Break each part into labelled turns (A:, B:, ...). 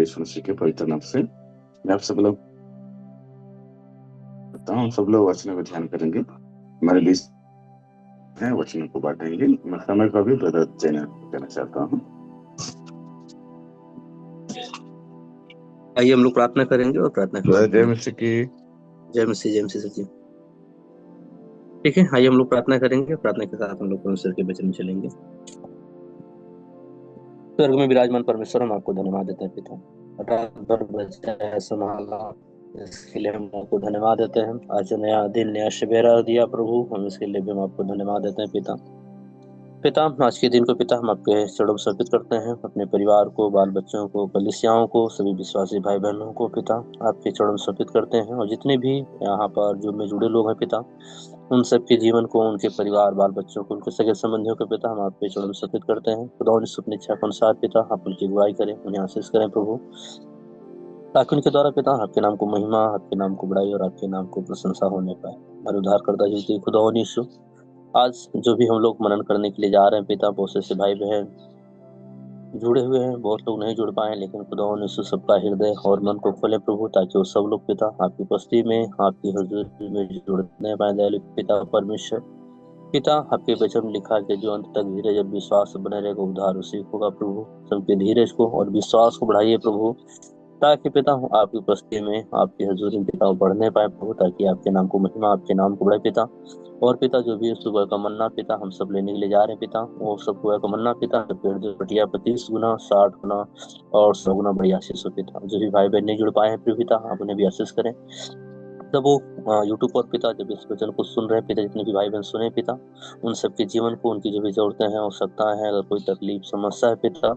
A: यीशु मसीह के पवित्र नाम से मैं आप सब लोग हम सब लोग वचनों को ध्यान करेंगे। हमारे बीच है वचनों को बांटेंगे। मैं समय को भी ब्रदर जैना देना चाहता हूँ।
B: आइए हम लोग प्रार्थना करेंगे और प्रार्थना
A: जय मसीह की
B: जय मसीह सचिव। ठीक है, आइए हम लोग प्रार्थना करेंगे। प्रार्थना के साथ हम लोग परमेश्वर के वचन में चलेंगे। स्वर्ग में विराजमान परमेश्वर, हम आपको धन्यवाद देते हैं पिता, रात भर बचाया संभाला, इसके लिए हम आपको धन्यवाद देते हैं। आज नया दिन नया सवेरा दिया प्रभु, हम इसके लिए भी हम आपको धन्यवाद देते हैं पिता। आज के दिन को पिता हम आपके चरणों में समर्पित करते हैं। अपने परिवार को, बाल बच्चों को, कलीसियाओं को, सभी विश्वासी भाई बहनों को पिता आपके चरणों में समर्पित करते हैं। और जितने भी यहाँ पर जो में जुड़े लोग हैं पिता, उन सबके जीवन को, उनके परिवार, बाल बच्चों को, उनके सगे संबंधियों को पिता हम आपके चरणों में समर्पित करते हैं। खुदा अपनी इच्छा के अनुसार पिता आप उनकी अगुवाई करें, उन्हें आशीष करें प्रभु, ताकि उनके द्वारा पिता आपके नाम को महिमा, आपके नाम को बड़ाई और आपके नाम को प्रशंसा होने पाए। हमारे उद्धार करता जी खुदा यीशु, आज जो भी हम लोग मनन करने के लिए जा रहे हैं पिता, बहुत से भाई बहन जुड़े हुए हैं, बहुत लोग नहीं जुड़ पाए, लेकिन खुदा यीशु सबका हृदय और मन को खोले प्रभु, ताकि वो सब लोग पिता आपकी उपस्थिति में, आपकी हुजूरी में जुड़ने पाए। दयालु पिता परमेश्वर पिता, आपके वचन में लिखा कि जो अंत तक धीरज और विश्वास बने रहेगा उद्धार उसी होगा प्रभु। सबके धीरज को और विश्वास को बढ़ाइए प्रभु, ताकि पिता आपकी उपस्थिति में, आपकी हजूरी में पिता बढ़ने पाए प्रभु, ताकि आपके नाम को महिमा, आपके नाम को बढ़े पिता। और पिता जो भी सुबह का मन्ना पिता हम सब लेने के लिए जा रहे हैं पिता, वो सब सुबह का मन्ना पिता पेड़ पटिया 25 गुना 60 गुना और 100 गुना बड़ी आशीष हो पिता। जो भी भाई बहन नहीं जुड़ पाए हैं प्रभु पिता, आप उन्हें भी आशीष करें। जब वो यूट्यूब पर पिता जब इस वचन को सुन रहे हैं पिता, जितने भी भाई बहन सुने पिता, उन सबके जीवन को, उनकी जो भी जरूरतें हैं, आवश्यकताएं हैं, अगर कोई तकलीफ समस्या है पिता,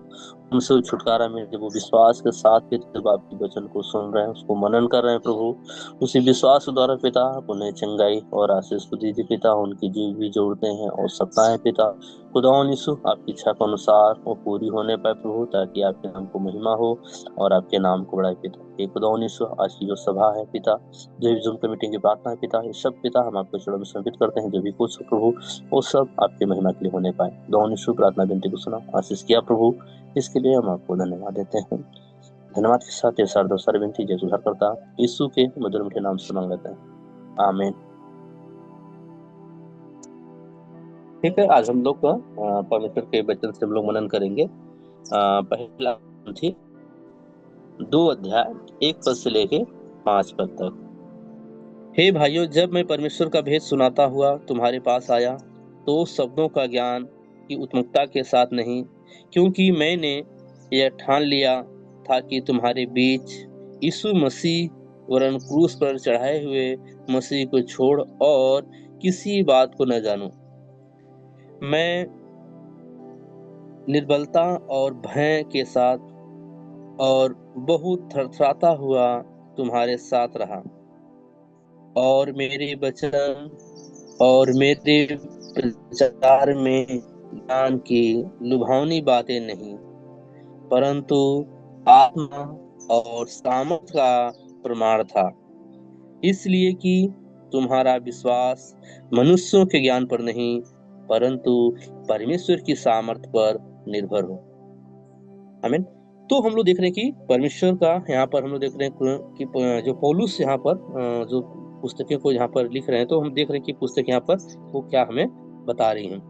B: उनसे छुटकारा मिले। जब वो विश्वास के साथ पिता जब आपके वचन को सुन रहे हैं, उसको मनन कर रहे हैं प्रभु, उसी विश्वास के द्वारा पिता आप उन्हें चंगाई और आशीष को दीजिए पिता। उनकी जो भी जरूरतें हैं, आवश्यकताएं पिता खुदा यीशु आपकी इच्छा के अनुसार वो पूरी होने पाए प्रभु, ताकि आपके नाम को महिमा हो और आपके नाम को बढ़ाए पिता। ये खुदा यीशु आज की जो सभा है पिता, जो भी जूम मीटिंग की प्रार्थना है पिता, ये सब पिता हम आपको चरणों में समर्पित करते हैं। जो भी कुछ प्रभु वो सब आपके महिमा के लिए होने पाए। खुदा यीशु प्रार्थना विनती को सुना, आशीष किया प्रभु, इसके लिए हम आपको धन्यवाद देते हैं। धन्यवाद के साथ ये सारी विनती जय सुधार करता यीशु के मधुर मीठे नाम से मांग लेते हैं, आमीन। ठीक है, आज हम लोग परमेश्वर के वचन से हम लोग मनन करेंगे। पहला थी 2 अध्याय 1 पद से लेके 5 पद तक। हे भाइयों, जब मैं परमेश्वर का भेद सुनाता हुआ तुम्हारे पास आया, तो शब्दों का ज्ञान की उत्मुखता के साथ नहीं, क्योंकि मैंने यह ठान लिया था कि तुम्हारे बीच यीशु मसीह वरन क्रूस पर चढ़ाए हुए मसीह को छोड़ और किसी बात को न जानूं। मैं निर्बलता और भय के साथ और बहुत थरथराता हुआ तुम्हारे साथ रहा, और मेरे वचन और मेरे प्रचार में ज्ञान की लुभावनी बातें नहीं, परंतु आत्मा और सामर्थ का प्रमाण था, इसलिए कि तुम्हारा विश्वास मनुष्यों के ज्ञान पर नहीं, परंतु परमेश्वर की सामर्थ पर निर्भर हो। आमीन। तो हम लोग देख रहे हैं कि परमेश्वर का यहाँ पर हम लोग देख रहे हैं कि जो पौलुस यहाँ पर जो पुस्तकें को यहाँ पर लिख रहे हैं, तो हम देख रहे हैं कि पुस्तक यहाँ पर वो क्या हमें बता रही हैं।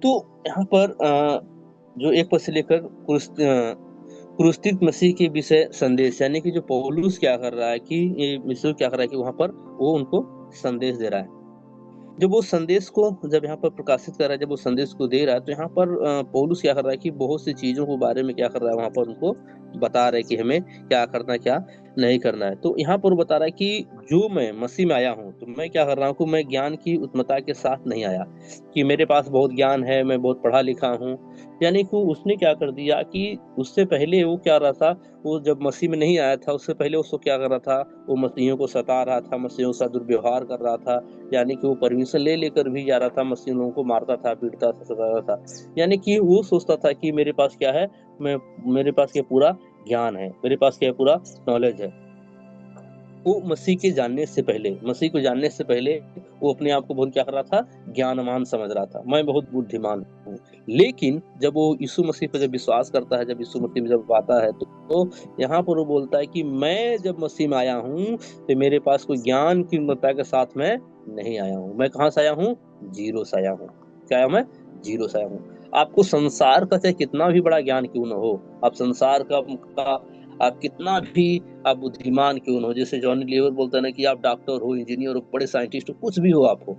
B: तो यहाँ पर जो 1 पद से लेकर क्रूसित मसीह के विषय संदेश, यानी कि जो पौलुस क्या कर रहा है कि ये मिस्र क्या कर रहा है कि वहां पर वो उनको संदेश दे रहा है। जब वो संदेश को जब यहाँ पर प्रकाशित कर रहा है, जब वो संदेश को दे रहा है, तो यहाँ पर पौलुस क्या कर रहा है कि बहुत सी चीजों के बारे में क्या कर रहा है, वहां पर उनको बता रहा है कि हमें क्या करना क्या नहीं करना है। तो यहाँ पर बता रहा है कि जो मैं मसीह में आया हूँ, तो मैं क्या कर रहा हूँ कि मैं ज्ञान की उत्तमता के साथ नहीं आया कि मेरे पास बहुत ज्ञान है, मैं बहुत पढ़ा लिखा हूँ। यानी कि उसने क्या कर दिया कि उससे पहले वो क्या रहा था, वो जब मसीह में नहीं आया था उससे पहले उसको क्या कर रहा था, वो मसीहियों को सता रहा था, मसीहियों से दुर्व्यवहार कर रहा था। यानी कि वो परमिशन ले लेकर भी जा रहा था, मसीह लोगों को मारता था, पीटता था, सताता था। यानी कि वो सोचता था कि मेरे पास क्या है, मेरे पास क्या पूरा ज्ञान है, मेरे पास क्या पूरा नॉलेज है। वो मसीह के जानने से पहले, मसीह को जानने से पहले वो अपने आप को बहुत क्या कर रहा था, ज्ञानवान समझ रहा था, मैं बहुत बुद्धिमान हूँ। लेकिन जब वो यीशु मसीह पर जब विश्वास करता है, जब यीशु मसीह में जब आता है, तो यहाँ पर वो बोलता है कि मैं जब मसीह में आया हूँ तो मेरे पास कोई ज्ञान की उन्नतता के साथ मैं नहीं आया हूँ। मैं कहाँ से आया हूँ? जीरो से आया हूँ। क्या आया? मैं जीरो से आया हूँ। आपको संसार का चाहे कितना भी बड़ा ज्ञान क्यों न हो, आप संसार का आप कितना भी आप बुद्धिमान क्यों न हो, जैसे जॉनी लीवर बोलता है ना कि आप डॉक्टर हो, इंजीनियर हो, बड़े साइंटिस्ट हो, कुछ भी हो आप हो,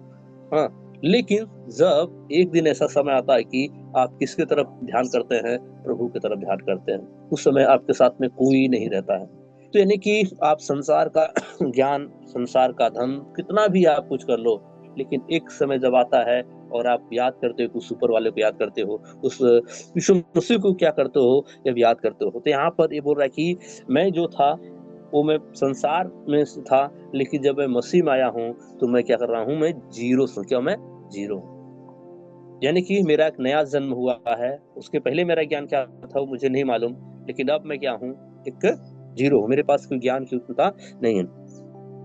B: हाँ, लेकिन जब एक दिन ऐसा समय आता है कि आप किसके तरफ ध्यान करते हैं? प्रभु की तरफ ध्यान करते हैं, उस समय आपके साथ में कोई नहीं रहता है। तो यानी कि आप संसार का ज्ञान, संसार का धन, कितना भी आप कुछ कर लो, लेकिन एक समय जब आता है और आप याद करते हो, उस ऊपर वाले को याद करते हो, उस यीशु मसीह को क्या करते हो? जब याद करते हो, तो यहाँ पर ये बोल रहा है कि मैं जो था वो मैं संसार में से था, लेकिन जब मैं मसीह में आया हूँ तो मैं क्या कर रहा हूँ? मैं जीरो से, क्या मैं जीरो हूँ। यानी कि मेरा एक नया जन्म हुआ है, उसके पहले मेरा ज्ञान क्या था वो मुझे नहीं मालूम, लेकिन अब मैं क्या हूँ? एक जीरो हूँ, मेरे पास कोई ज्ञान की उन्नतता नहीं है।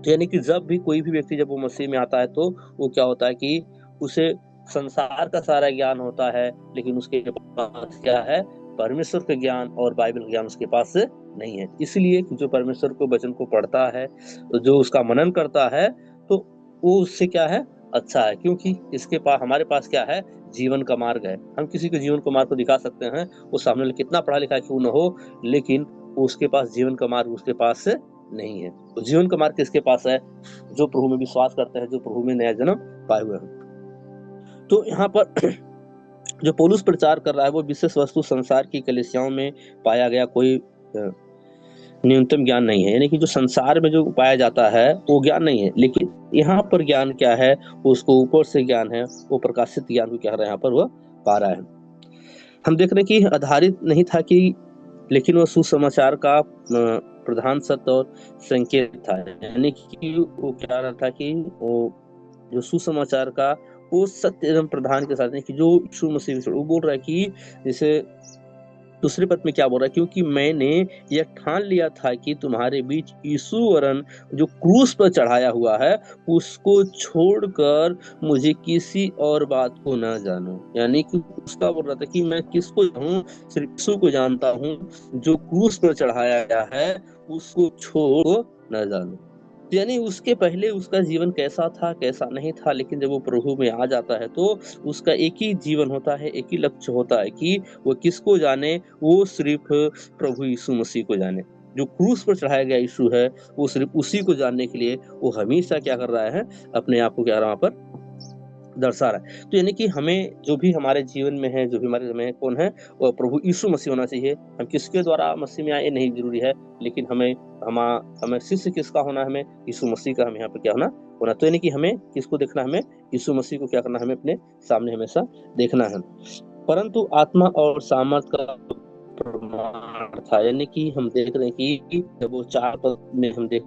B: तो यानी कि जब भी कोई भी व्यक्ति जब वो मसीह में आता है तो वो क्या होता है कि उसे संसार का सारा ज्ञान होता है, लेकिन उसके पास क्या है? परमेश्वर का ज्ञान और बाइबल का ज्ञान उसके पास नहीं है। इसलिए जो परमेश्वर को वचन को पढ़ता है, जो उसका मनन करता है, तो वो उससे क्या है? अच्छा है, क्योंकि इसके पास, हमारे पास क्या है? जीवन का मार्ग है। हम किसी के जीवन का मार्ग को दिखा सकते हैं, वो सामने वाला कितना पढ़ा लिखा क्यों न हो, लेकिन उसके पास जीवन का मार्ग उसके पास नहीं है। तो जीवन का मार्ग किसके पास है? जो प्रभु में विश्वास करते हैं, जो प्रभु में नया जन्म पाए हुए हैं। तो यहाँ पर जो पौलुस प्रचार कर रहा है वो विशेष वस्तु संसार की कलीसियाओं में पाया गया कोई न्यूनतम ज्ञान नहीं है। यानी कि जो संसार में जो पाया जाता है वो ज्ञान नहीं है, लेकिन यहाँ पर ज्ञान क्या है? उसको ऊपर से ज्ञान है, वो प्रकाशित ज्ञान को क्या रहा है यहाँ पर वह पा रहा है। हम देख रहे हैं कि आधारित नहीं था कि, लेकिन वो सुसमाचार का प्रधान सत्य और संकेत था। यानी कि वो क्या रहा था कि वो जो सुसमाचार का वो सत्य एवं प्रधान के साथ है कि जो यीशु मसीह, वो बोल रहा है कि जैसे दूसरे पद में क्या बोल रहा है? क्योंकि मैंने यह ठान लिया था कि तुम्हारे बीच यीशु वरन जो क्रूस पर चढ़ाया हुआ है उसको छोड़कर मुझे किसी और बात को न जानो। यानी कि उसका बोल रहा था कि मैं किसको हूँ? सिर्फ यीशु को जानता हूँ, जो क्रूस पर चढ़ाया गया है उसको छोड़ न जानो। यानी उसके पहले उसका जीवन कैसा था, कैसा नहीं था, लेकिन जब वो प्रभु में आ जाता है तो उसका एक ही जीवन होता है, एक ही लक्ष्य होता है कि वो किसको जाने? वो सिर्फ प्रभु यीशु मसीह को जाने। जो क्रूस पर चढ़ाया गया यीशु है, वो सिर्फ उसी को जानने के लिए वो हमेशा क्या कर रहा है? अपने आप को क्या रहा, वहां पर दर्शा रहा है। तो यानी कि हमें जो भी हमारे जीवन में है, जो भी हमारे में कौन है? वो प्रभु यीशु मसीह होना चाहिए। हम किसके द्वारा मसीह में आए नहीं जरूरी है, लेकिन हमें शिष्य किसका होना? हमें यीशु मसीह का, हमें यहाँ पे क्या होना। तो यानी कि हमें किसको देखना? हमें यीशु मसीह को क्या करना? हमें अपने सामने हमेशा देखना है। परंतु आत्मा और सामर्थ का प्रमाण था। यानी कि हम देख रहे हैं कि जब वो 4 पद में हम देख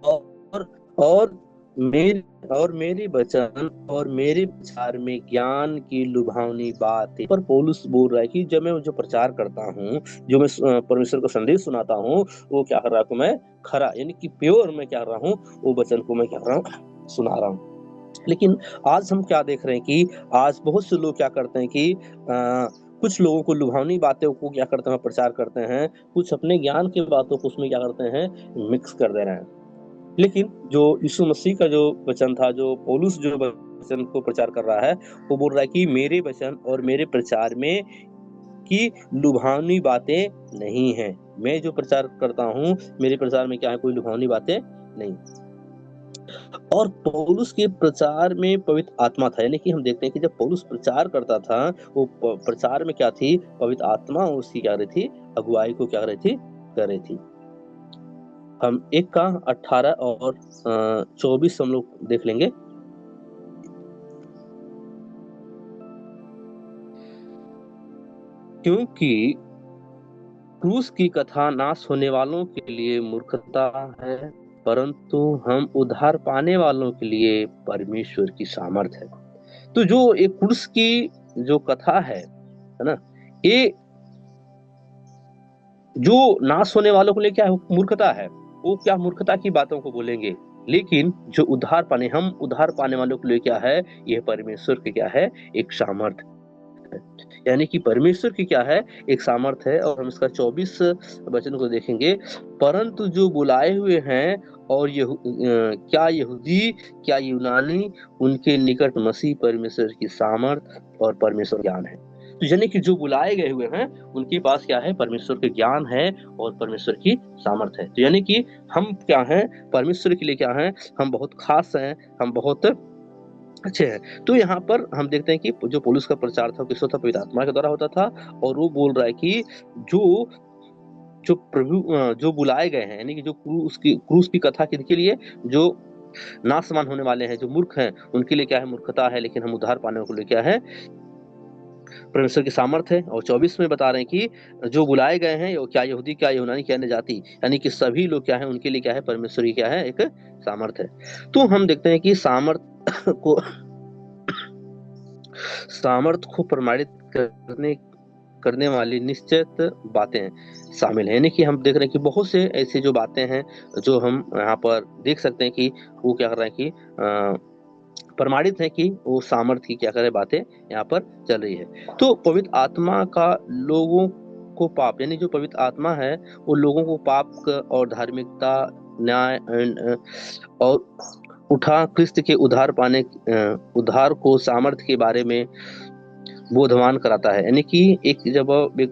B: और और मेरे मेरे वचन और मेरे विचार में ज्ञान की लुभावनी बात है। पर पौलुस बोल रहा है कि जब मैं जो प्रचार करता हूँ, जो मैं परमेश्वर का संदेश सुनाता हूँ, वो क्या कर रहा हूँ? मैं खरा, यानी कि प्योर मैं क्या कर रहा हूँ? वो वचन को मैं क्या कर रहा हूँ? सुना रहा हूँ। लेकिन आज हम क्या देख रहे हैं कि आज बहुत से लोग क्या करते हैं कि कुछ लोगों को लुभावनी बातों को क्या करते हैं? प्रचार करते हैं, कुछ अपने ज्ञान की बातों को उसमें क्या करते हैं? मिक्स कर दे रहे हैं। लेकिन जो यीशु मसीह का जो वचन था, जो पौलुस जो वचन को प्रचार कर रहा है, वो बोल रहा है कि मेरे वचन और मेरे प्रचार में की लुभावनी बातें नहीं है। मैं जो प्रचार करता हूँ, मेरे प्रचार में क्या है? कोई लुभावनी बातें नहीं। और पौलुस के प्रचार में पवित्र आत्मा था। यानी कि हम देखते हैं कि जब पौलुस प्रचार करता था, वो प्रचार में क्या थी? पवित्र आत्मा उसकी क्या रही थी? अगुवाई को क्या रही थी? कर रही थी। हम 1 का 18 और 24 हम लोग देख लेंगे। क्योंकि क्रूस की कथा नाश होने वालों के लिए मूर्खता है, परंतु हम उद्धार पाने वालों के लिए परमेश्वर की सामर्थ है। तो जो एक क्रूस की जो कथा है ना, ये जो नाश होने वालों के लिए क्या है? मूर्खता है। वो क्या मूर्खता की बातों को बोलेंगे, लेकिन जो उद्धार पाने वालों के लिए क्या है? यह परमेश्वर के क्या है? एक सामर्थ। है। यानी कि परमेश्वर की क्या है, एक सामर्थ्य है। और हम इसका 24 वचन को देखेंगे, परंतु जो बुलाए हुए हैं और क्या यहूदी क्या यूनानी, उनके निकट मसीह परमेश्वर की सामर्थ और परमेश्वर ज्ञान है। तो यानी कि जो बुलाए गए हुए हैं उनके पास क्या है, परमेश्वर के ज्ञान है और परमेश्वर की सामर्थ है। तो यानी कि हम क्या हैं, परमेश्वर के लिए क्या हैं, हम बहुत खास हैं, हम बहुत अच्छे हैं। तो यहाँ पर हम देखते हैं कि जो पौलुस का प्रचार था किसको था, पवित्र आत्मा के द्वारा होता था। और वो बोल रहा है कि जो जो प्रभु जो बुलाए गए हैं, यानी कि जो क्रूस की कथा किनके लिए, जो नासमान होने वाले हैं, जो मूर्ख हैं, उनके लिए क्या है, मूर्खता है, लेकिन हम उद्धार पाने को लिए क्या है, परमेश्वर की सामर्थ है। और 24 में बता रहे हैं कि जो बुलाए गए हैं, क्या यहूदी क्या यूनानी क्या जाति, यानी कि सभी लोग क्या है, उनके लिए क्या है, परमेश्वर की क्या है, एक सामर्थ है। तो हम देखते हैं कि सामर्थ को प्रमाणित करने वाली निश्चित बातें शामिल है। यानी कि हम देख रहे हैं कि बहुत से ऐसे जो बातें हैं जो हम यहाँ पर देख सकते हैं कि वो क्या कर रहे हैं कि प्रमाणित है कि वो सामर्थ की क्या करे बातें यहाँ पर चल रही है। तो पवित्र आत्मा का लोगों को पाप, यानी जो पवित्र आत्मा है वो लोगों को पाप और धार्मिकता, न्याय और उठा क्रिस्त के उद्धार को सामर्थ के बारे में बोधवान कराता है। यानी कि एक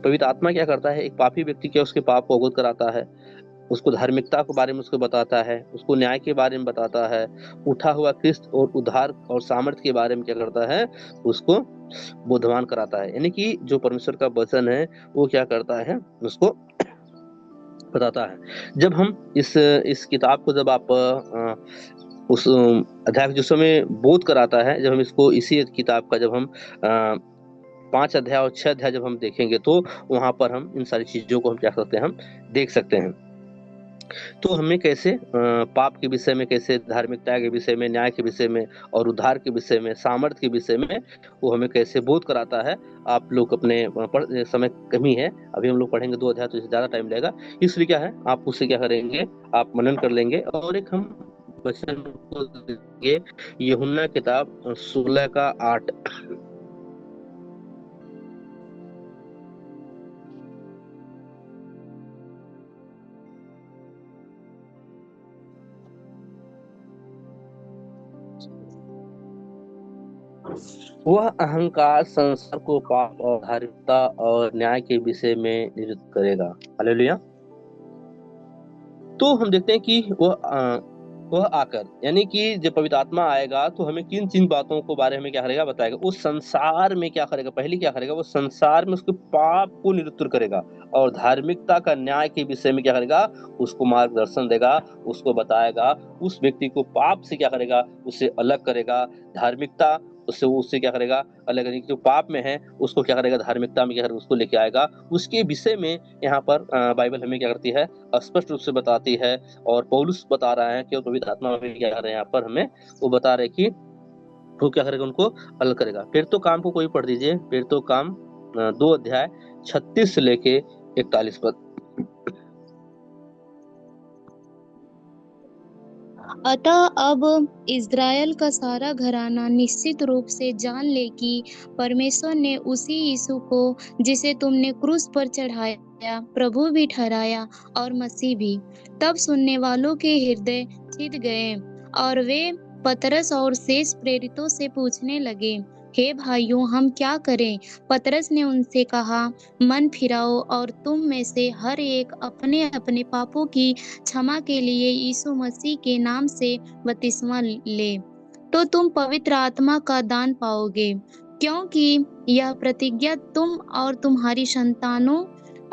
B: पवित्र आत्मा क्या करता है, एक पापी व्यक्ति के उसके पाप को अवगत कराता है, उसको धार्मिकता के बारे में उसको बताता है, उसको न्याय के बारे में बताता है, उठा हुआ क्रिस्त और उद्धार और सामर्थ्य के बारे में क्या करता है, उसको बोधवान कराता है। यानी कि जो परमेश्वर का वचन है वो क्या करता है, उसको बताता है। जब हम इस किताब को जब आप उस अध्याय जो समय बोध कराता है, जब हम इसको इसी किताब का जब हम 5 अध्याय और 6 अध्याय जब हम देखेंगे तो वहां पर हम इन सारी चीजों को हम क्या करते हैं, हम देख सकते हैं। तो हमें कैसे पाप के विषय में, कैसे धार्मिकता के विषय में, न्याय के विषय में और उद्धार के विषय में, सामर्थ्य के विषय में वो हमें कैसे बोध कराता है। आप लोग अपने समय कमी है, अभी हम लोग पढ़ेंगे 2 अध्याय, तो इससे ज्यादा टाइम लगेगा। इसलिए क्या है, आप उससे क्या करेंगे, आप मनन कर लेंगे। और एक हम वचन को देखेंगे, यूहन्ना किताब 16 का 8। वह अहंकार संसार को पाप और धार्मिकता और न्याय के विषय में नियुक्त करेगा। हालेलुया। तो हम देखते हैं कि वह आकर, यानी कि जब पवित्र आत्मा आएगा तो हमें किन किन बातों को बारे में क्या करेगा, बताएगा। उस संसार में क्या करेगा, पहले क्या करेगा, वो संसार में उसके पाप को निरुत्तर करेगा और धार्मिकता का न्याय के विषय में क्या करेगा, उसको मार्गदर्शन देगा, उसको बताएगा। उस व्यक्ति को पाप से क्या करेगा, उससे अलग करेगा। धार्मिकता उससे क्या करेगा, अलग करेगा। जो पाप में है उसको क्या करेगा, धार्मिकता में क्या करेगा, उसको लेके आएगा। उसके विषय में यहाँ पर बाइबल हमें क्या करती है, स्पष्ट रूप से बताती है। और पौलुस बता रहा है कि पवित्र आत्मा में क्या कर रहे हैं, यहाँ पर हमें वो बता रहे कि वो क्या करेगा, उनको अलग करेगा। फिर तो काम को कोई पढ़ दीजिए, फिर तो काम 2 अध्याय 36 से लेके 41 पद।
C: अतः अब इज़राइल का सारा घराना निश्चित रूप से जान ले कि परमेश्वर ने उसी यीशु को, जिसे तुमने क्रूस पर चढ़ाया, प्रभु भी ठहराया और मसीह भी। तब सुनने वालों के हृदय छिद गए और वे पतरस और शेष प्रेरितों से पूछने लगे, हे भाइयों, हम क्या करें? पतरस ने उनसे कहा, मन फिराओ और तुम में से हर एक अपने अपने पापों की क्षमा के लिए यीशु मसीह के नाम से बपतिस्मा ले, तो तुम पवित्र आत्मा का दान पाओगे। क्योंकि यह प्रतिज्ञा तुम और तुम्हारी संतानों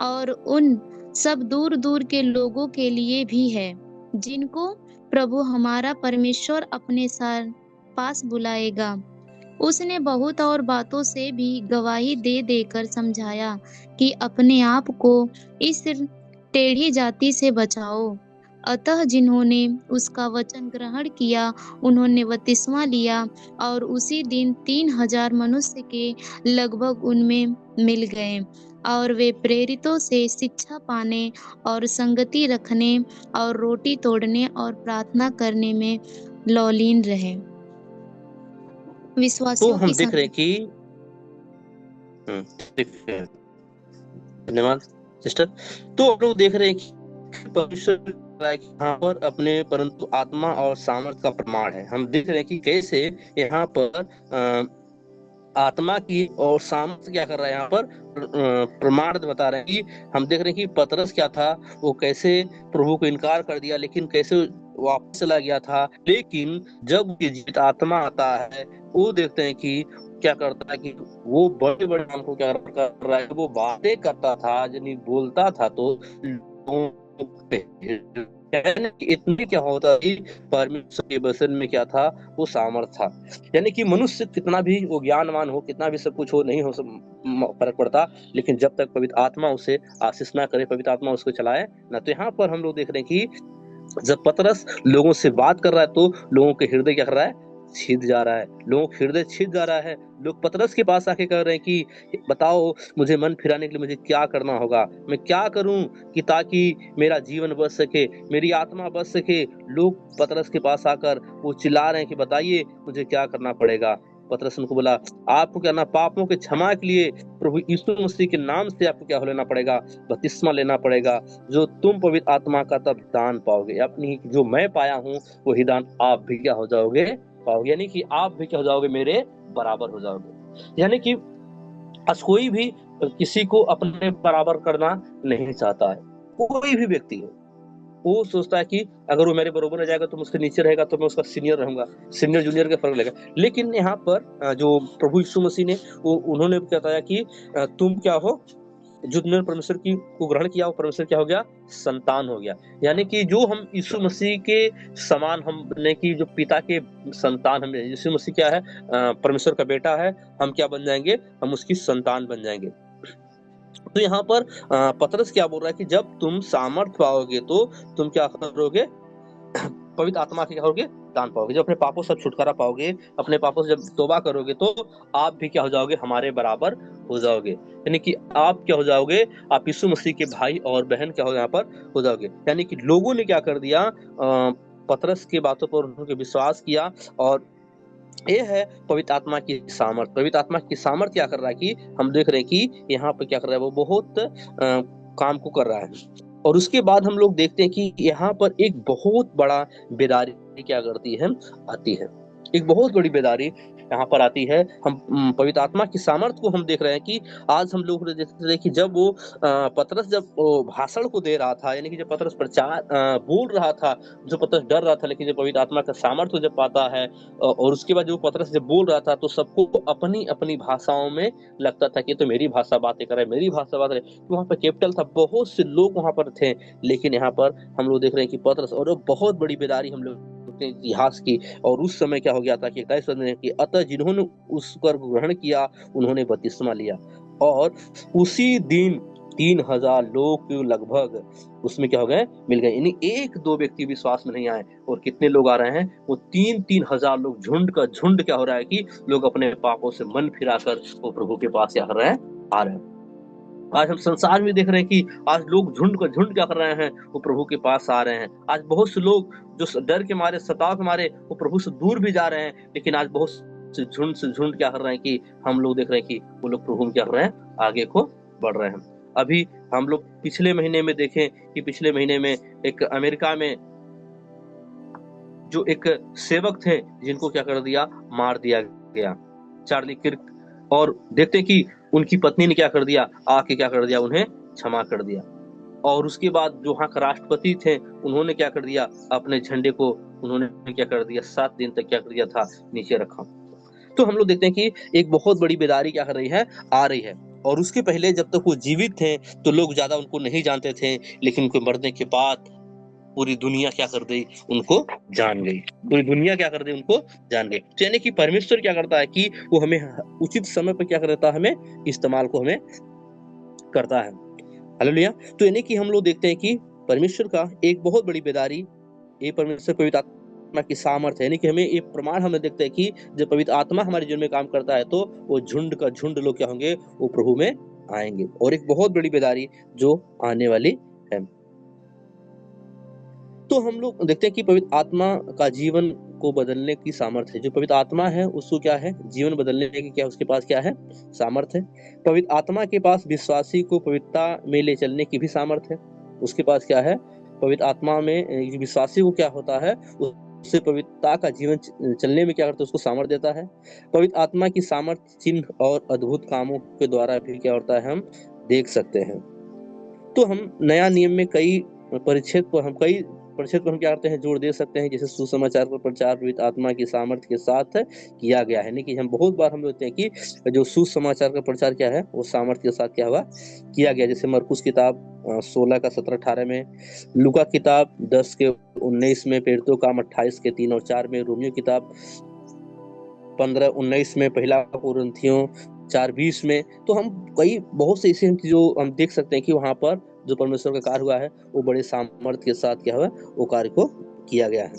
C: और उन सब दूर दूर के लोगों के लिए भी है, जिनको प्रभु हमारा परमेश्वर अपने पास बुलाएगा। उसने बहुत और बातों से भी गवाही दे देकर समझाया कि अपने आप को इस टेढ़ी जाति से बचाओ। अतः जिन्होंने उसका वचन ग्रहण किया उन्होंने बपतिस्मा लिया और उसी दिन 3000 मनुष्य के लगभग उनमें मिल गए और वे प्रेरितों से शिक्षा पाने और संगति रखने और रोटी तोड़ने और प्रार्थना करने में लौलीन रहे।
B: तो हम देख रहे हैं कि ठीक है, धन्यवाद सिस्टर। तो हम लोग देख रहे हैं कि परमेश्वर यहाँ पर अपने परंतु आत्मा और सामर्थ का प्रमाण है। हम देख रहे हैं कि कैसे यहाँ पर आत्मा की और सामर्थ क्या कर रहा है, यहाँ पर प्रमाण बता रहे हैं कि हम देख रहे हैं कि पतरस क्या था, वो कैसे प्रभु को इनकार कर दिया, लेकिन कैसे वापस चला गया था। लेकिन जब जीवित आत्मा आता है, वो देखते हैं कि क्या करता है कि वो बड़े बड़े काम को क्या कर रहा है, वो बातें करता था, यानी बोलता था, तो लोगों पे इतनी क्या होता कि परमेश्वर के वचन में क्या था, वो सामर्थ था। यानी कि मनुष्य कितना भी वो ज्ञानवान हो, कितना भी सब कुछ हो, नहीं हो फर्क पड़ता, लेकिन जब तक पवित्र आत्मा उसे आशीष ना करे, पवित्र आत्मा उसको चलाए ना। तो यहाँ पर हम लोग देख रहे हैं कि जब पतरस लोगों से बात कर रहा है, तो लोगों के हृदय क्या कर रहा है, छिद जा रहा है, लोगों का हृदय छिद जा रहा है। लोग पतरस के पास आके कह रहे हैं कि बताओ मुझे मन फिराने के लिए मुझे क्या करना होगा, मैं क्या करूं कि ताकि मेरा जीवन बच सके, मेरी आत्मा बच सके। लोग पतरस के पास आकर वो चिल्ला रहे हैं कि बताइए मुझे क्या करना पड़ेगा। पतरस उनको बोला, आपको क्या ना, पापों के क्षमा के लिए प्रभु यीशु मसीह के नाम से आपको क्या हो लेना पड़ेगा, बपतिस्मा लेना पड़ेगा, जो तुम पवित्र आत्मा का तब दान पाओगे। अपनी जो मैं पाया हूं वो ही दान आप भी क्या हो जाओगे, पाओगे। यानी कि आप भी क्या हो जाओगे, मेरे बराबर हो जाओगे। यानी कि आज कोई भी किसी को अपने बराबर करना नहीं चाहता है। कोई भी व्यक्ति हो, वो सोचता है कि अगर वो मेरे बराबर रह जाएगा तो मुझसे नीचे रहेगा, तो मैं उसका सीनियर रहूंगा, सीनियर जूनियर का फर्क लगेगा। लेकिन यहाँ पर जो प्रभु यीशु मसीह ने उन्होंने क्या बताया कि तुम क्या हो, जिसने परमेश्वर की को ग्रहण किया, वो परमेश्वर क्या हो गया, संतान हो गया। यानी कि जो हम यीशु मसीह के समान, हमने की जो पिता के संतान, हम यीशु मसीह क्या है, परमेश्वर का बेटा है, हम क्या बन जाएंगे, हम उसकी संतान बन जाएंगे। तो यहाँ पर पतरस क्या बोल रहा है कि जब तुम सामर्थ पाओगे तो तुम क्या करोगे, पवित्र आत्मा के क्या होगे, दान पाओगे। जब अपने पापों से छुटकारा पाओगे, अपने पापों से जब तौबा करोगे, तो आप भी क्या हो जाओगे, हमारे बराबर हो जाओगे। यानी कि आप क्या हो जाओगे, आप यीशु मसीह के भाई और बहन क्या हो यहाँ पर हो जाओगे। यानी कि लोगों ने क्या कर दिया, पतरस की बातों पर उन्होंने विश्वास किया, और ये है पवित्र आत्मा की सामर्थ। पवित्र आत्मा की सामर्थ क्या कर रहा है कि हम देख रहे हैं कि यहाँ पर क्या कर रहा है, वो बहुत काम को कर रहा है। और उसके बाद हम लोग देखते हैं कि यहाँ पर एक बहुत बड़ा बेदारी क्या करती है, आती है। एक बहुत बड़ी बेदारी यहाँ पर आती है। हम पवित्र आत्मा की सामर्थ को हम देख रहे हैं कि आज हम लोग देख रहे हैं कि जब वो पतरस जब भाषण को दे रहा था, यानी कि जब पतरस प्रचार बोल रहा था, जो पतरस डर रहा था, लेकिन जब पवित्र आत्मा का सामर्थ जब पाता है, और उसके बाद जो पतरस जब बोल रहा था, तो सबको अपनी अपनी भाषाओं में लगता था कि तो मेरी भाषा बातें कर रहे, मेरी भाषा बात रहे। तो वहाँ पर कैपिटल था, बहुत से लोग वहाँ पर थे, लेकिन यहाँ पर हम लोग देख रहे हैं कि पतरस, और बहुत बड़ी बेदारी हम लोग इतिहास की। और उस समय क्या हो गया था कि कि अतः जिन्होंने उसकर ग्रहण किया उन्होंने बपतिस्मा लिया, और उसी दिन 3000 लोग लगभग उसमें क्या हो गए, मिल गए। यानी एक दो व्यक्ति विश्वास में नहीं आए, और कितने लोग आ रहे हैं, वो 3,000 लोग, झुंड का झुंड क्या हो रहा है कि लोग अपने पापों से मन फिराकर वो प्रभु के पास क्या कर रहे हैं, आ रहे हैं। आज हम संसार में देख रहे हैं कि आज लोग झुंड का झुंड क्या कर रहे हैं, वो प्रभु के पास आ रहे हैं। आज बहुत से लोग जो डर के मारे, सताव के मारे, वो प्रभु से दूर भी जा रहे हैं, लेकिन आज बहुत से झुंड क्या कर रहे हैं कि हम लोग देख रहे हैं कि वो लोग प्रभु में क्या कर रहे हैं, आगे को बढ़ रहे हैं। अभी हम लोग पिछले महीने में देखें कि पिछले महीने में एक अमेरिका में जो एक सेवक थे, जिनको क्या कर दिया, मार दिया गया, चार्ली किर्क। और देखते हैं कि उनकी पत्नी ने क्या कर दिया, आके क्या कर दिया, उन्हें क्षमा कर दिया। और उसके बाद जो वहां का राष्ट्रपति थे, उन्होंने क्या कर दिया, अपने झंडे को उन्होंने क्या कर दिया, 7 दिन तक क्या कर दिया था, नीचे रखा। तो हम लोग देखते हैं कि एक बहुत बड़ी बेदारी क्या कर रही है, आ रही है। और उसके पहले जब तक वो जीवित थे तो लोग ज्यादा उनको नहीं जानते थे, लेकिन उनके मरने के बाद पूरी दुनिया क्या कर दी, उनको जान गई। पूरी दुनिया क्या कर दी, उनको जान गई। तो यानी कि परमेश्वर क्या करता है कि वो हमें उचित समय पर क्या करता है, हमें इस्तेमाल को हमें करता है। हालेलुया। तो यानी कि हम लोग देखते हैं कि परमेश्वर का एक बहुत बड़ी बेदारी, ये परमेश्वर पवित्र आत्मा की सामर्थ है। यानी कि हमें एक प्रमाण हमें देखते हैं कि जब पवित्र आत्मा हमारे जीवन में काम करता है, तो वो झुंड का झुंड लोग क्या होंगे, वो प्रभु में आएंगे। और एक बहुत बड़ी बेदारी जो आने वाली है। तो हम लोग देखते हैं कि पवित्र आत्मा का जीवन को बदलने की सामर्थ्य है। जो पवित्र आत्मा है उसको क्या है, जीवन बदलने की क्या उसके पास क्या है, सामर्थ्य है। पवित्र आत्मा के पास विश्वासी को पवित्रता में ले चलने की भी सामर्थ्य है। उसके पास क्या है, पवित्र आत्मा में विश्वासी को क्या होता है, उससे पवित्रता का जीवन चलने में क्या करता है, उसको सामर्थ्य देता है। पवित्र आत्मा की सामर्थ्य चिन्ह और अद्भुत कामों के द्वारा भी क्या होता है, हम देख सकते हैं। तो हम नया नियम में कई परिच्छेद को हम क्या करते हैं, जोड़ दे सकते हैं। जैसे सुसमाचार का प्रचार पवित्र आत्मा की सामर्थ्य के साथ किया गया है। नहीं कि हम बहुत बार हम बोलते हैं कि जो सुसमाचार का प्रचार क्या है वो सामर्थ्य के साथ क्या हुआ, किया गया। जैसे मरकुस किताब 16 का 17-18 में, लूका किताब 10 के 19 में, पेड़ों काम 28 के 3 और 4 में, रोमियो किताब 15-19 में, पहला कुरिन्थियों 4:20 में। तो हम कई बहुत से ऐसे जो हम देख सकते हैं कि वहां पर जो परमेश्वर का कार्य हुआ है वो बड़े सामर्थ्य के साथ क्या हुआ, वो कार्य को किया गया है।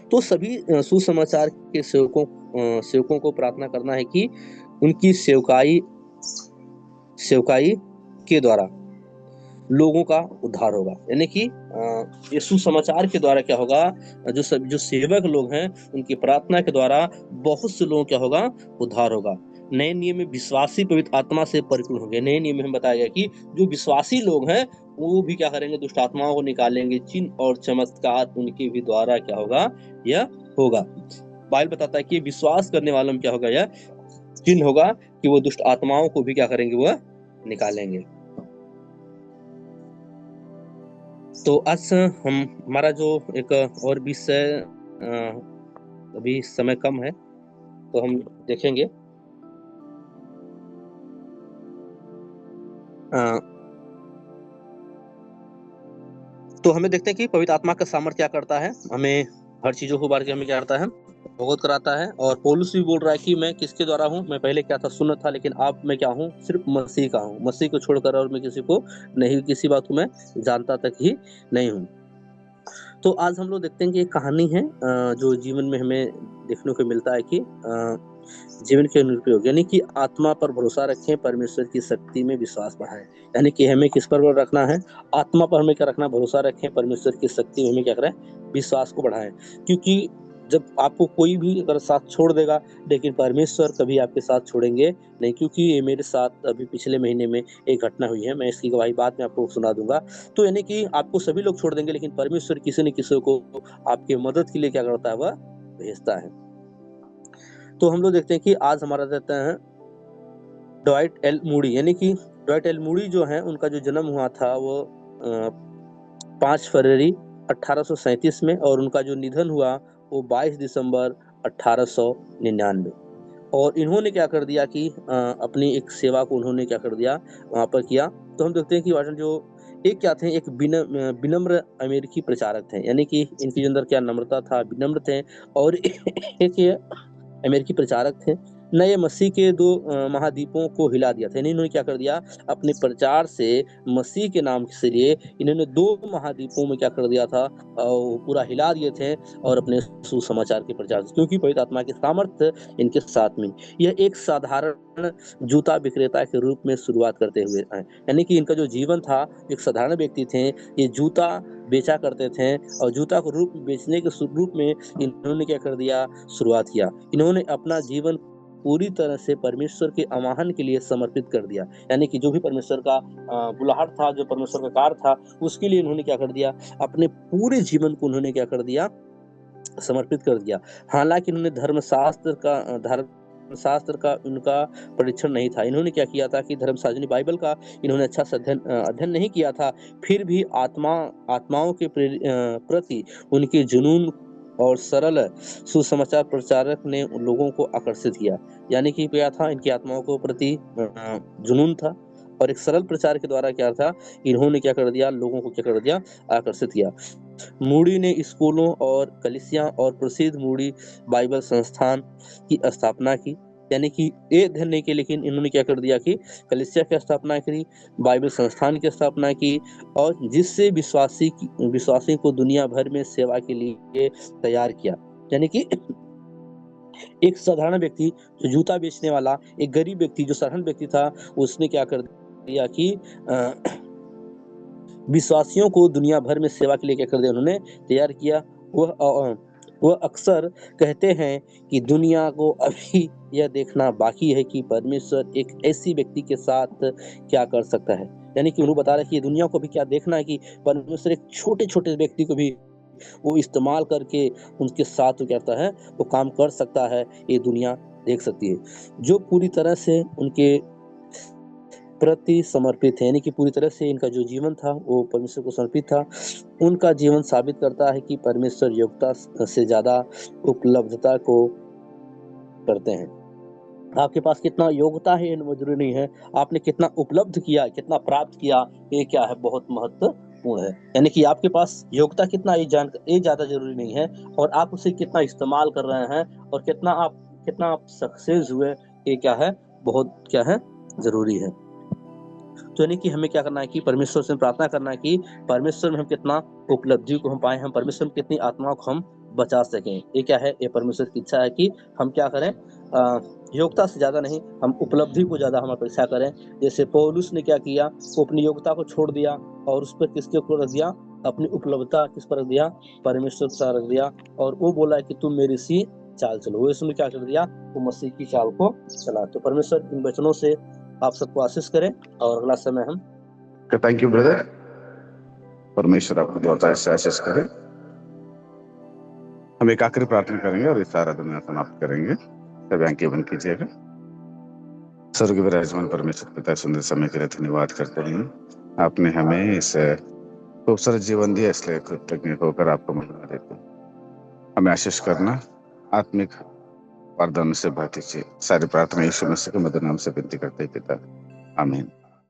B: तो सभी सुसमाचार के सेवकों को प्रार्थना करना है कि उनकी सेवकाई के द्वारा लोगों का उद्धार होगा। यानी कि ये सुसमाचार के द्वारा क्या होगा, जो सेवक लोग हैं उनकी प्रार्थना के द्वारा बहुत से लोगों क्या होगा, उद्धार होगा। नए नियम में विश्वासी पवित्र आत्मा से परिपूर्ण होंगे। नए नियम में हम बताया गया कि जो विश्वासी लोग हैं वो भी क्या करेंगे, दुष्ट आत्माओं को निकालेंगे। चिन्ह और चमत्कार उनके भी द्वारा क्या होगा, यह होगा। बाइबल बताता है कि विश्वास करने वालों में क्या होगा, यह चिन्ह होगा कि वो दुष्ट आत्माओं को भी क्या करेंगे, वह निकालेंगे। तो आज हमारा जो एक और विषय, अभी समय कम है तो हम देखेंगे। तो हमें देखते हैं कि पवित्र आत्मा का सामर्थ्य क्या करता है, हमें हर चीजों को बार के हमें क्या करता है, अवगत कराता है। और पौलुस भी बोल रहा है कि मैं किसके द्वारा हूँ, मैं पहले क्या था, सुन्नत था, लेकिन अब मैं क्या हूँ, सिर्फ मसीह का हूँ। मसीह को छोड़कर और मैं किसी को नहीं, किसी बात को मैं जानता तक ही नहीं हूँ। तो आज हम लोग देखते हैं कि एक कहानी है जो जीवन में हमें देखने को मिलता है कि जीवन के अनुप्रयोग, यानी कि आत्मा पर भरोसा रखें, परमेश्वर की शक्ति में विश्वास बढ़ाएं। यानी कि हमें किस पर रखना है, आत्मा पर हमें क्या रखना, भरोसा रखें, परमेश्वर की शक्ति में हमें क्या करें, विश्वास को बढ़ाएं। क्योंकि जब आपको कोई भी अगर साथ छोड़ देगा, लेकिन परमेश्वर कभी आपके साथ छोड़ेंगे नहीं। क्योंकि ये मेरे साथ अभी पिछले महीने में एक घटना हुई है, मैं इसकी गवाही बाद में आपको सुना दूंगा। तो यानी कि आपको सभी लोग छोड़ देंगे, लेकिन परमेश्वर किसी न किसी को आपके मदद के लिए क्या करता है, वह भेजता है। तो हम लोग देखते हैं कि आज हमारा रहता है ड्वाइट एल मूडी। यानी कि ड्वाइट एल मूडी जो है, उनका जो जन्म हुआ था वो 5 फरवरी 1837 में, और उनका जो निधन हुआ वो 22 दिसंबर 1899। और इन्होंने क्या कर दिया कि अपनी एक सेवा को उन्होंने क्या कर दिया, वहां पर किया। तो हम देखते हैं कि वाटन जो एक क्या थे, एक विनम्र अमेरिकी प्रचारक थे। यानी कि इनके अंदर क्या नम्रता था, विनम्र थे। और एक ये अमेरिकी प्रचारक थे। नए मसीह के 2 महाद्वीपों को हिला दिया था। इन्होंने क्या कर दिया, अपने प्रचार से मसीह के नाम के लिए इन्होंने 2 महाद्वीपों में क्या कर दिया था, पूरा हिला दिए थे, और अपने सुसमाचार के प्रचार से, क्योंकि पवित्र आत्मा की सामर्थ्य इनके साथ में। यह एक साधारण जूता विक्रेता के रूप में शुरुआत करते हुए आए। यानी कि इनका जो जीवन था, एक साधारण व्यक्ति थे, ये जूता बेचा करते थे, और जूता को बेचने के रूप में इन्होंने क्या कर दिया, शुरुआत किया। इन्होंने अपना जीवन पूरी तरह से परमेश्वर के आवाहन के लिए समर्पित कर दिया। यानी कि जो भी परमेश्वर का बुलाहट था, जो परमेश्वर का कार्य था, उसके लिए इन्होंने क्या कर दिया, अपने पूरे जीवन को उन्होंने क्या कर दिया, समर्पित कर दिया। हालांकि इन्होंने धर्मशास्त्र का उनका परीक्षण नहीं था। इन्होंने क्या किया था कि धर्मशास्त्र बाइबल का इन्होंने अच्छा से अध्ययन नहीं किया था, फिर भी आत्माओं के प्रति उनके जुनून और सरल सुसमाचार प्रचारक ने उन लोगों को आकर्षित किया। यानी कि क्या था, इनकी आत्माओं के प्रति जुनून था, और एक सरल प्रचार के द्वारा क्या था, इन्होंने क्या कर दिया, लोगों को क्या कर दिया, आकर्षित किया। मूडी ने स्कूलों और कलीसिया और प्रसिद्ध मूडी बाइबल संस्थान की स्थापना की। यानी कि ये ध्यान नहीं किया, लेकिन इन्होंने क्या कर दिया कि कलीसिया की स्थापना करी, बाइबल संस्थान की स्थापना की, और जिससे विश्वासी को दुनिया भर में सेवा के लिए तैयार किया। यानी कि एक साधारण व्यक्ति जो जूता बेचने वाला, एक गरीब व्यक्ति जो साधारण व्यक्ति था, उसने क्या कर दिया कि विश्वासियों को दुनिया भर में सेवा के लिए क्या कर दिया, उन्होंने तैयार किया। वह वो अक्सर कहते हैं कि दुनिया को अभी यह देखना बाकी है कि परमेश्वर एक ऐसी व्यक्ति के साथ क्या कर सकता है। यानी कि उन्होंने बता रहा है कि दुनिया को भी क्या देखना है कि परमेश्वर एक छोटे-छोटे व्यक्ति को भी वो इस्तेमाल करके उनके साथ वो क्या करता है, वो काम कर सकता है, ये दुनिया देख सकती है। जो पूरी तरह से उनके प्रति समर्पित है, यानी कि पूरी तरह से इनका जो जीवन था वो परमेश्वर को समर्पित था, उनका जीवन साबित करता है कि परमेश्वर योग्यता से ज्यादा उपलब्धता को करते हैं। आपके पास कितना योग्यता है ये जरूरी नहीं है, आपने कितना उपलब्ध किया, कितना प्राप्त किया, ये क्या है, बहुत महत्वपूर्ण है। यानी कि आपके पास योग्यता कितना ये ज्यादा जरूरी नहीं है, और आप उसे कितना इस्तेमाल कर रहे हैं और कितना आप सक्सेस हुए, ये क्या है, बहुत क्या है, जरूरी है। तो यानी कि हमें क्या करना है कि परमेश्वर से प्रार्थना करना है कि परमेश्वर में हम कितना उपलब्धि को हम पाए, हम परमेश्वर में कितनी आत्माओं को हम बचा सकें। ये क्या है, ये परमेश्वर की इच्छा है कि हम क्या करें, योग्यता से ज्यादा नहीं, हम उपलब्धि को ज्यादा हम अपेक्षा करें। जैसे पौलुस ने क्या किया, वो अपनी योग्यता को छोड़ दिया और उस पर किसके ऊपर रख दिया, अपनी उपलब्धता किस पर रख दिया, परमेश्वर पर रख दिया, और वो बोला कि तुम मेरी सी चाल चलो। वो इसमें क्या कर दिया, वो मसीह की चाल को चला। तो परमेश्वर इन वचनों से आप सबको आशीष करें, और अगला समय हम
A: थैंक यू ब्रदर, परमेश्वर आपको बहुत आशीष करे। हम एक आखिरी प्रार्थना करेंगे और इस आराधना समाप्त करेंगे। सब आंखें बंद कीजिएगा। स्वर्ग विराजमान परमेश्वर पिता, सुंदर समय के लिए धन्यवाद करते हैं। आपने हमें इस खूबसूरत जीवन दिया, इसलिए कृतज्ञ होकर आपको महिमा देते हैं। हमें आशीष करना, आत्मिक वरदान से भरती सारी प्रार्थना यीशु मसीह के मधुर नाम से विनती करते हैं पिता, आमीन।